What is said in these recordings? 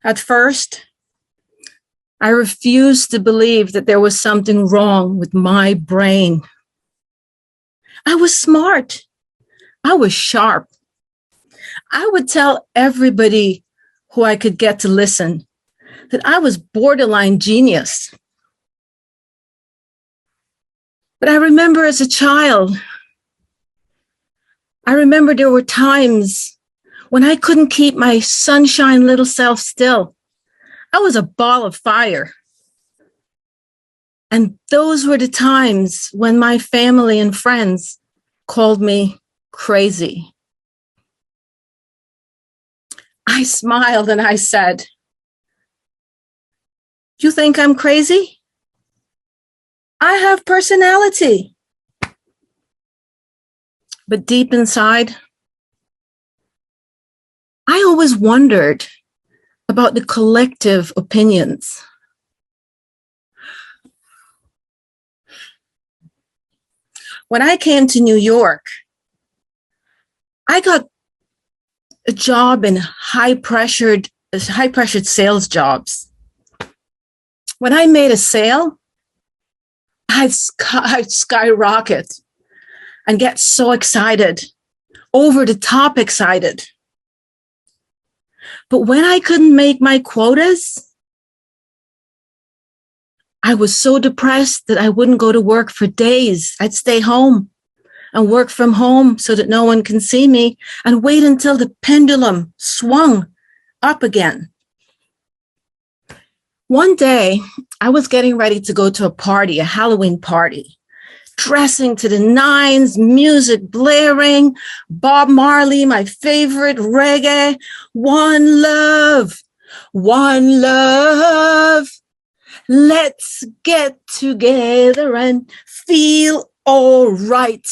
At first, I refused to believe that there was something wrong with my brain. I was smart. I was sharp. I would tell everybody who I could get to listen that I was borderline genius. But I remember as a child, I remember there were times when I couldn't keep my sunshine little self still. I was a ball of fire. And those were the times when my family and friends called me crazy. I smiled and I said, "You think I'm crazy? I have personality." But deep inside, I always wondered about the collective opinions. When I came to New York, I got a job in high-pressured sales jobs. When I made a sale, I'd skyrocket and get so excited, over the top excited. But when I couldn't make my quotas, I was so depressed that I wouldn't go to work for days. I'd stay home and work from home so that no one can see me and wait until the pendulum swung up again. One day, I was getting ready to go to a party, a Halloween party, dressing to the nines, music blaring, Bob Marley, my favorite reggae, one love, one love. Let's get together and feel all right.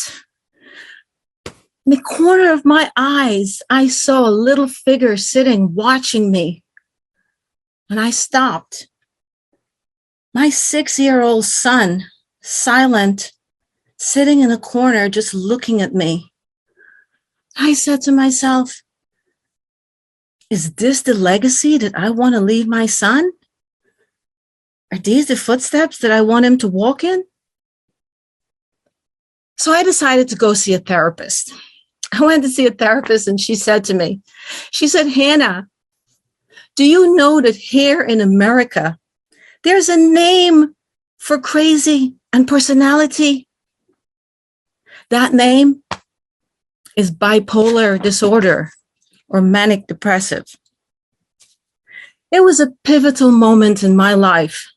In the corner of my eyes, I saw a little figure sitting, watching me. And I stopped. My 6-year-old son, silent, sitting in a corner, just looking at me. I said to myself, is this the legacy that I want to leave my son? Are these the footsteps that I want him to walk in? So I decided to go see a therapist. I went to see a therapist and she said, "Hannah, do you know that here in America, there's a name for crazy and personality? That name is bipolar disorder or manic depressive." It was a pivotal moment in my life.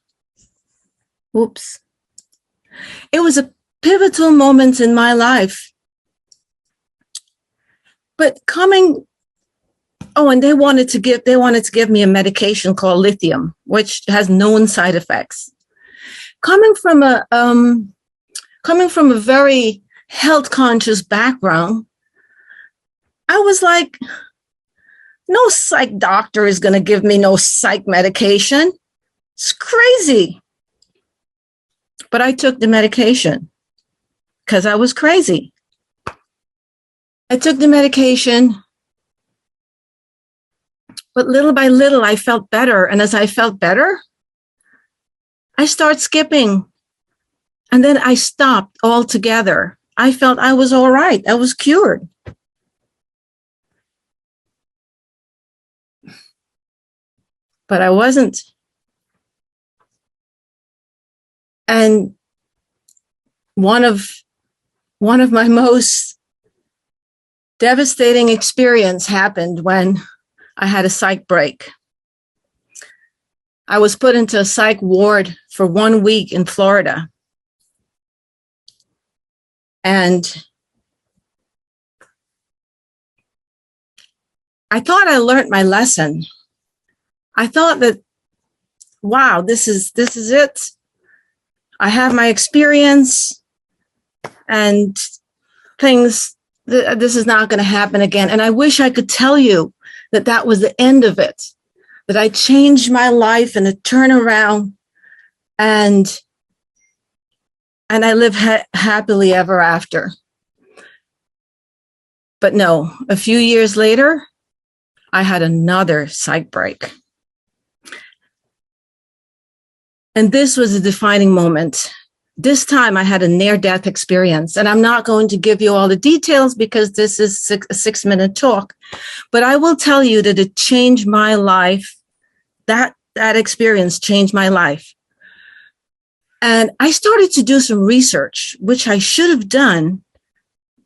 It was a pivotal moment in my life. But and they wanted to give me a medication called lithium, which has known side effects. Coming from a very health conscious background, I was like, no psych doctor is going to give me no psych medication. It's crazy. But I took the medication because I was crazy. I took the medication, but little by little, I felt better. And as I felt better, I started skipping. And then I stopped altogether. I felt I was all right. I was cured. But I wasn't. And one of my most devastating experience happened when I had a psych break. I was put into a psych ward for 1 week in Florida. And I thought I learned my lesson. I thought that, wow, this is it. I have my experience and things, this is not going to happen again. And I wish I could tell you that that was the end of it, that I changed my life and a turnaround and I live happily ever after. But no, a few years later, I had another psych break. And this was a defining moment. This time I had a near-death experience, and I'm not going to give you all the details because this is a 6-minute talk, but I will tell you that it changed my life. That experience changed my life. And I started to do some research, which I should have done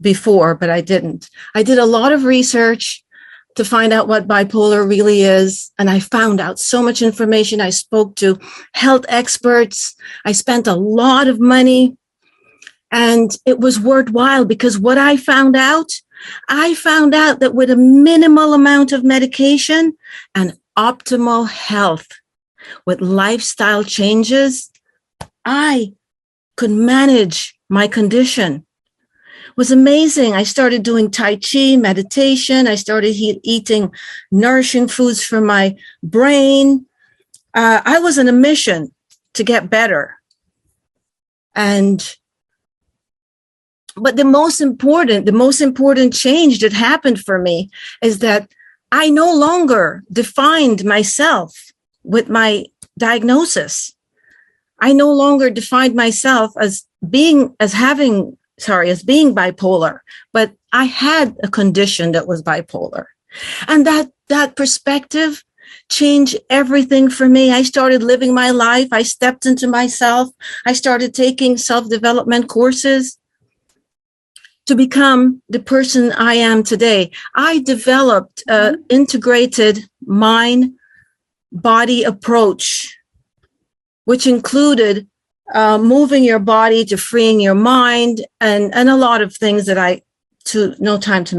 before, but I didn't. I did a lot of research to find out what bipolar really is. And I found out so much information. I spoke to health experts. I spent a lot of money, and it was worthwhile because what I found out that with a minimal amount of medication and optimal health with lifestyle changes, I could manage my condition. Was amazing. I started doing Tai Chi, meditation. I started eating nourishing foods for my brain. I was on a mission to get better. But the most important change that happened for me is that I no longer defined myself with my diagnosis. I no longer defined myself as being bipolar, but I had a condition that was bipolar. And that perspective changed everything for me. I started living my life. I stepped into myself. I started taking self-development courses to become the person I am today. I developed an integrated mind-body approach, which included moving your body to freeing your mind and a lot of things that no time to